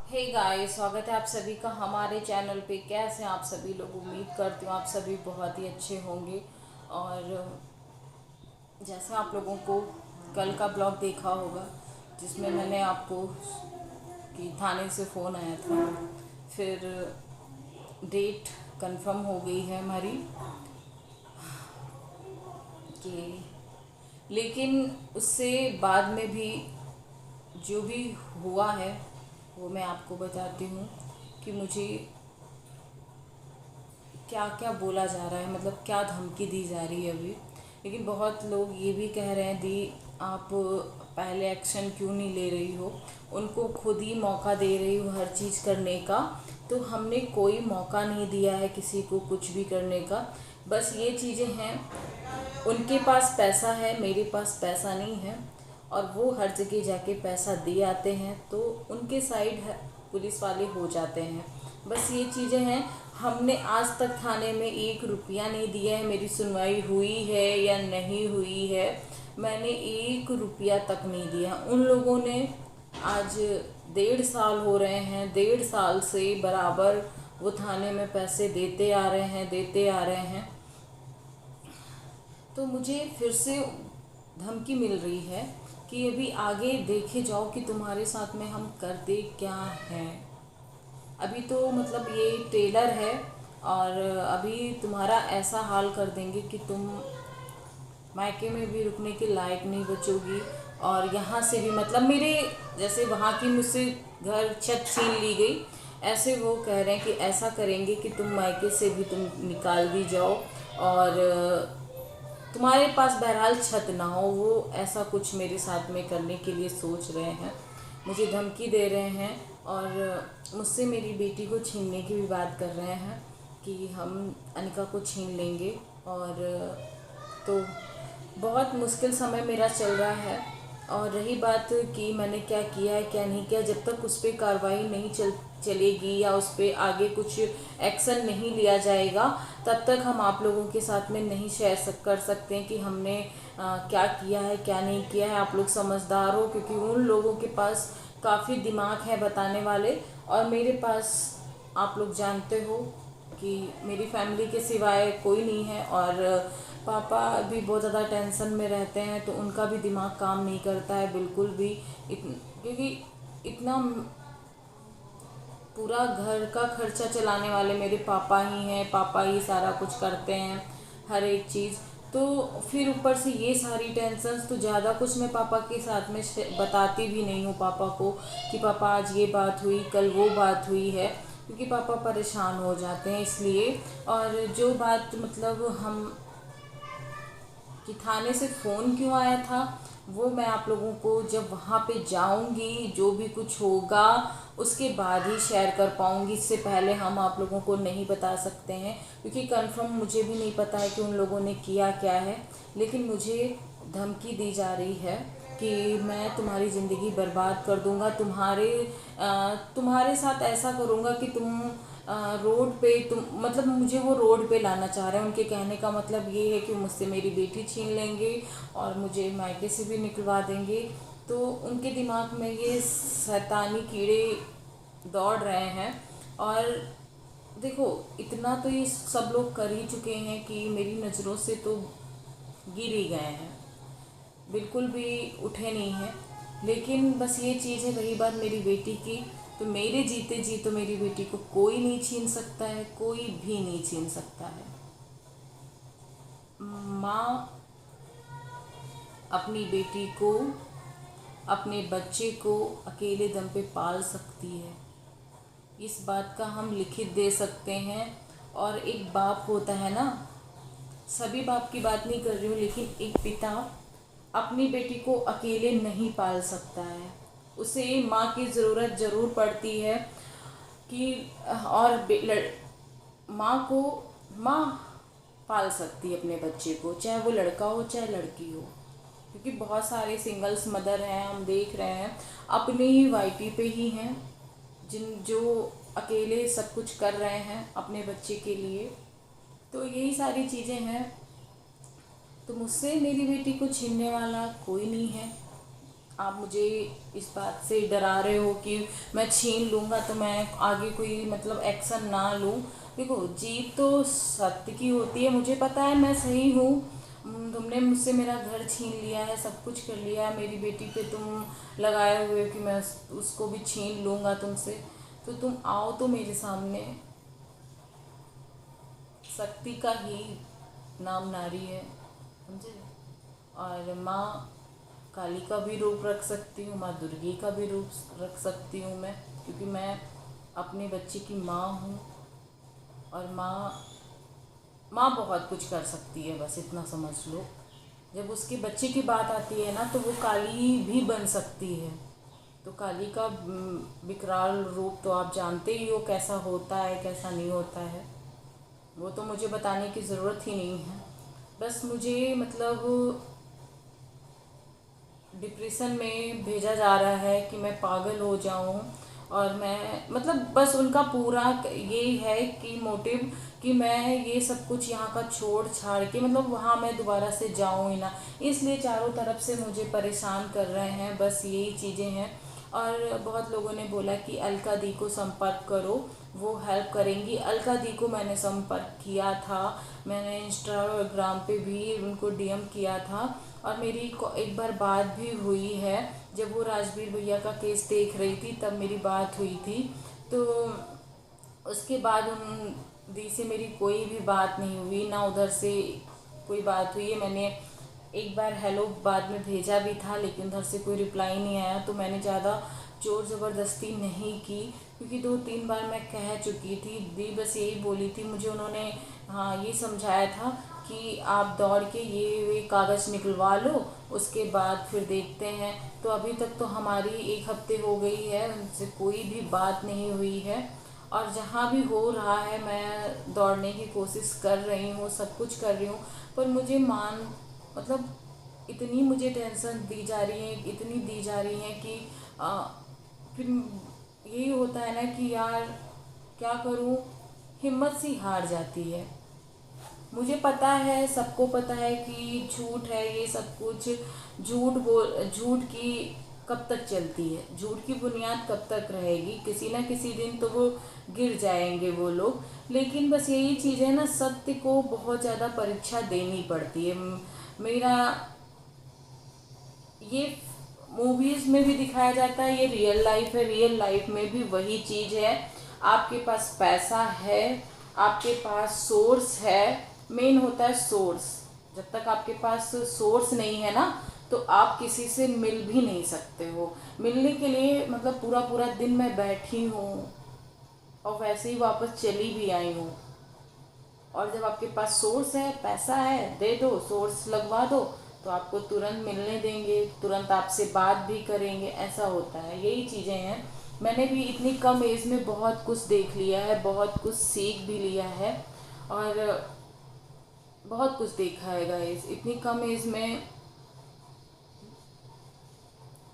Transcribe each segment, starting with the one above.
Hey guys, स्वागत है आप सभी का हमारे चैनल पे। कैसे हैं आप सभी लोग? उम्मीद करती हूँ आप सभी बहुत ही अच्छे होंगे। और जैसे आप लोगों को कल का ब्लॉग देखा होगा जिसमें मैंने आपको कि थाने से फ़ोन आया था, फिर डेट कंफर्म हो गई है हमारी कि, लेकिन उससे बाद में भी जो भी हुआ है वो मैं आपको बताती हूँ कि मुझे क्या क्या बोला जा रहा है, मतलब क्या धमकी दी जा रही है अभी। लेकिन बहुत लोग ये भी कह रहे हैं, दी आप पहले एक्शन क्यों नहीं ले रही हो, उनको खुद ही मौका दे रही हो हर चीज़ करने का। तो हमने कोई मौका नहीं दिया है किसी को कुछ भी करने का। बस ये चीज़ें हैं, उनके पास पैसा है, मेरे पास पैसा नहीं है, और वो हर जगह जाके पैसा दे आते हैं तो उनके साइड पुलिस वाले हो जाते हैं। बस ये चीज़ें हैं। हमने आज तक थाने में 1 रुपया नहीं दिया है। मेरी सुनवाई हुई है या नहीं हुई है, मैंने 1 रुपया तक नहीं दिया। उन लोगों ने आज 1.5 साल हो रहे हैं, 1.5 साल से बराबर वो थाने में पैसे देते आ रहे हैं, देते आ रहे हैं। तो मुझे फिर से धमकी मिल रही है कि अभी आगे देखे जाओ कि तुम्हारे साथ में हम करते क्या हैं। अभी तो मतलब ये ट्रेलर है, और अभी तुम्हारा ऐसा हाल कर देंगे कि तुम मायके में भी रुकने के लायक नहीं बचोगी। और यहाँ से भी मतलब मेरे जैसे वहाँ की मुझसे घर छत छीन ली गई, ऐसे वो कह रहे हैं कि ऐसा करेंगे कि तुम मायके से भी तुम निकाल दी जाओ, और तुम्हारे पास बहरहाल छत ना हो। वो ऐसा कुछ मेरे साथ में करने के लिए सोच रहे हैं, मुझे धमकी दे रहे हैं, और मुझसे मेरी बेटी को छीनने की भी बात कर रहे हैं कि हम अनिका को छीन लेंगे। और तो बहुत मुश्किल समय मेरा चल रहा है। और रही बात कि मैंने क्या किया है क्या नहीं किया, जब तक उस पर कार्रवाई नहीं चलेगी या उस पर आगे कुछ एक्शन नहीं लिया जाएगा, तब तक हम आप लोगों के साथ में नहीं शेयर कर सकते हैं कि हमने क्या किया है क्या नहीं किया है। आप लोग समझदार हो, क्योंकि उन लोगों के पास काफ़ी दिमाग है बताने वाले, और मेरे पास आप लोग जानते हो कि मेरी फैमिली के सिवाय कोई नहीं है। और पापा भी बहुत ज़्यादा टेंशन में रहते हैं, तो उनका भी दिमाग काम नहीं करता है बिल्कुल भी। क्योंकि इतना पूरा घर का खर्चा चलाने वाले मेरे पापा ही हैं, पापा ही सारा कुछ करते हैं, हर एक चीज़। तो फिर ऊपर से ये सारी टेंशन्स, तो ज़्यादा कुछ मैं पापा के साथ में बताती भी नहीं हूँ पापा को कि पापा आज ये बात हुई, कल वो बात हुई है, क्योंकि पापा परेशान हो जाते हैं इसलिए। और जो बात मतलब हम कि थाने से फ़ोन क्यों आया था, वो मैं आप लोगों को जब वहाँ पे जाऊँगी, जो भी कुछ होगा उसके बाद ही शेयर कर पाऊँगी। इससे पहले हम आप लोगों को नहीं बता सकते हैं, क्योंकि कंफर्म मुझे भी नहीं पता है कि उन लोगों ने किया क्या है। लेकिन मुझे धमकी दी जा रही है कि मैं तुम्हारी ज़िंदगी बर्बाद कर दूंगा, तुम्हारे साथ ऐसा करूँगा कि तुम रोड पे, तुम मतलब मुझे वो रोड पे लाना चाह रहे हैं। उनके कहने का मतलब ये है कि मुझसे मेरी बेटी छीन लेंगे और मुझे मायके से भी निकलवा देंगे। तो उनके दिमाग में ये शैतानी कीड़े दौड़ रहे हैं। और देखो, इतना तो ये सब लोग कर ही चुके हैं कि मेरी नज़रों से तो गिर ही गए हैं, बिल्कुल भी उठे नहीं हैं। लेकिन बस ये चीज़ है, रही बात मेरी बेटी की, तो मेरे जीते जी तो मेरी बेटी को कोई नहीं छीन सकता है, कोई भी नहीं छीन सकता है। माँ अपनी बेटी को, अपने बच्चे को अकेले दम पे पाल सकती है, इस बात का हम लिखित दे सकते हैं। और एक बाप होता है ना, सभी बाप की बात नहीं कर रही हूँ, लेकिन एक पिता अपनी बेटी को अकेले नहीं पाल सकता है, उसे माँ की ज़रूरत ज़रूर पड़ती है कि, और माँ को, माँ पाल सकती है अपने बच्चे को, चाहे वो लड़का हो चाहे लड़की हो। क्योंकि बहुत सारे सिंगल्स मदर हैं, हम देख रहे हैं अपने ही वाईटी पे ही हैं, जो अकेले सब कुछ कर रहे हैं अपने बच्चे के लिए। तो यही सारी चीज़ें हैं। तो मुझसे मेरी बेटी को छीनने वाला कोई नहीं है। आप मुझे इस बात से डरा रहे हो कि मैं छीन लूँगा तो मैं आगे कोई मतलब एक्शन ना लूँ। देखो, जीत तो सत्य की होती है, मुझे पता है मैं सही हूँ। तुमने मुझसे मेरा घर छीन लिया है, सब कुछ कर लिया है, मेरी बेटी पे तुम लगाए हुए हो कि मैं उसको भी छीन लूँगा तुमसे। तो तुम आओ तो मेरे सामने। शक्ति का ही नाम नारी है, समझे। और माँ काली का भी रूप रख सकती हूँ, माँ दुर्गे का भी रूप रख सकती हूँ मैं, क्योंकि मैं अपने बच्चे की माँ हूँ। और माँ बहुत कुछ कर सकती है, बस इतना समझ लो। जब उसके बच्चे की बात आती है ना, तो वो काली भी बन सकती है। तो काली का विकराल रूप तो आप जानते ही हो कैसा होता है, कैसा नहीं होता है। वो तो मुझे बताने की ज़रूरत ही नहीं है। बस मुझे मतलब डिप्रेशन में भेजा जा रहा है कि मैं पागल हो जाऊं। और मैं मतलब बस उनका पूरा यही है कि मोटिव कि मैं ये सब कुछ यहाँ का छोड़ छाड़ के मतलब वहाँ मैं दोबारा से जाऊँ ही ना। इसलिए चारों तरफ से मुझे परेशान कर रहे हैं, बस यही चीज़ें हैं। और बहुत लोगों ने बोला कि अलका दी को संपर्क करो, वो हेल्प करेंगी। अलका दी को मैंने संपर्क किया था, मैंने इंस्टाग्राम पे भी उनको डीएम किया था। और मेरी एक बार बात भी हुई है, जब वो राजवीर भैया का केस देख रही थी तब मेरी बात हुई थी। तो उसके बाद उन दी से मेरी कोई भी बात नहीं हुई, ना उधर से कोई बात हुई है। मैंने एक बार हेलो बाद में भेजा भी था, लेकिन उधर से कोई रिप्लाई नहीं आया। तो मैंने ज़्यादा ज़ोर ज़बरदस्ती नहीं की, क्योंकि 2-3 बार मैं कह चुकी थी। दी बस यही बोली थी मुझे, उन्होंने हाँ ये समझाया था कि आप दौड़ के ये कागज़ निकलवा लो, उसके बाद फिर देखते हैं। तो अभी तक तो हमारी 1 हफ्ते हो गई है, उनसे कोई भी बात नहीं हुई है। और जहाँ भी हो रहा है मैं दौड़ने की कोशिश कर रही हूँ, सब कुछ कर रही हूँ। पर मुझे मतलब इतनी मुझे टेंशन दी जा रही है, इतनी दी जा रही है कि फिर यही होता है ना कि यार क्या करूँ, हिम्मत सी हार जाती है। मुझे पता है, सबको पता है कि झूठ है ये सब कुछ। झूठ की कब तक चलती है, झूठ की बुनियाद कब तक रहेगी, किसी ना किसी दिन तो वो गिर जाएंगे वो लोग। लेकिन बस यही चीज़ है ना, सत्य को बहुत ज़्यादा परीक्षा देनी पड़ती है। मेरा ये मूवीज में भी दिखाया जाता है, ये रियल लाइफ है, रियल लाइफ में भी वही चीज़ है। आपके पास पैसा है, आपके पास सोर्स है, मेन होता है सोर्स। जब तक आपके पास सोर्स नहीं है ना, तो आप किसी से मिल भी नहीं सकते हो। मिलने के लिए मतलब पूरा पूरा दिन मैं बैठी हूँ और वैसे ही वापस चली भी आई हूँ। और जब आपके पास सोर्स है, पैसा है, दे दो, सोर्स लगवा दो, तो आपको तुरंत मिलने देंगे, तुरंत आपसे बात भी करेंगे, ऐसा होता है। यही चीज़ें हैं। मैंने भी इतनी कम एज में बहुत कुछ देख लिया है, बहुत कुछ सीख भी लिया है, और बहुत कुछ देखा है गाइस। इतनी कम एज में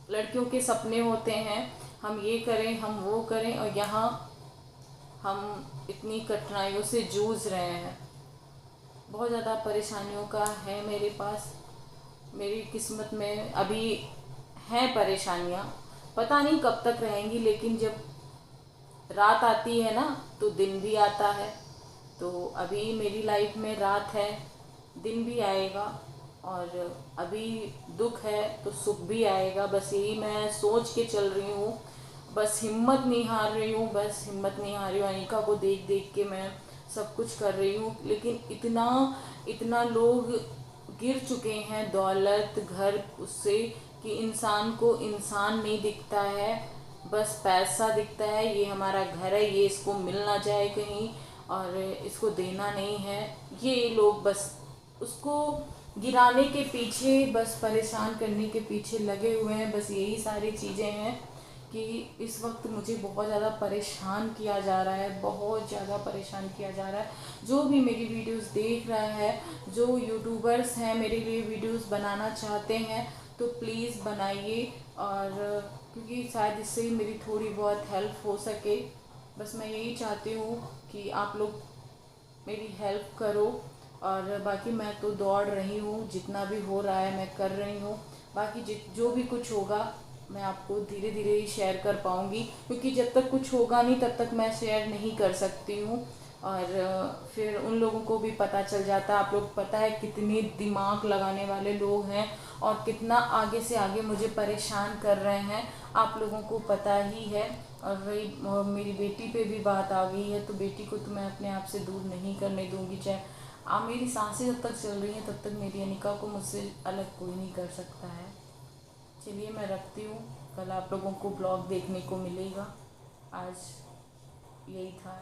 लड़कियों के सपने होते हैं, हम ये करें, हम वो करें, और यहाँ हम इतनी कठिनाइयों से जूझ रहे हैं। बहुत ज़्यादा परेशानियों का है मेरे पास, मेरी किस्मत में अभी हैं परेशानियाँ, पता नहीं कब तक रहेंगी। लेकिन जब रात आती है ना, तो दिन भी आता है। तो अभी मेरी लाइफ में रात है, दिन भी आएगा। और अभी दुख है तो सुख भी आएगा, बस यही मैं सोच के चल रही हूँ। बस हिम्मत नहीं हार रही हूँ, बस हिम्मत नहीं हार रही हूँ। अनिका को देख देख के मैं सब कुछ कर रही हूँ, लेकिन इतना इतना लोग गिर चुके हैं दौलत घर उससे, कि इंसान को इंसान नहीं दिखता है, बस पैसा दिखता है। ये हमारा घर है, ये इसको मिल ना जाए कहीं, और इसको देना नहीं है। ये लोग बस उसको गिराने के पीछे, बस परेशान करने के पीछे लगे हुए हैं। बस यही सारी चीज़ें हैं कि इस वक्त मुझे बहुत ज़्यादा परेशान किया जा रहा है, बहुत ज़्यादा परेशान किया जा रहा है। जो भी मेरी वीडियोस देख रहा है, जो यूट्यूबर्स हैं मेरे लिए वीडियोस बनाना चाहते हैं, तो प्लीज़ बनाइए। और क्योंकि शायद इससे मेरी थोड़ी बहुत हेल्प हो सके, बस मैं यही चाहती हूँ कि आप लोग मेरी हेल्प करो। और बाकी मैं तो दौड़ रही हूँ, जितना भी हो रहा है मैं कर रही हूँ। बाकी जो भी कुछ होगा मैं आपको धीरे धीरे ही शेयर कर पाऊँगी, क्योंकि जब तक कुछ होगा नहीं तब तक मैं शेयर नहीं कर सकती हूँ। और फिर उन लोगों को भी पता चल जाता है। आप लोग पता है कितने दिमाग लगाने वाले लोग हैं और कितना आगे से आगे मुझे परेशान कर रहे हैं, आप लोगों को पता ही है। और रही मेरी बेटी पे भी बात आ गई है, तो बेटी को तो मैं अपने आप से दूर नहीं करने दूंगी। चाहे मेरी सांसें जब तक चल रही हैं तब तक मेरी अनिका को मुझसे अलग कोई नहीं कर सकता है। चलिए मैं रखती हूँ, कल आप लोगों को ब्लॉग देखने को मिलेगा। आज यही था।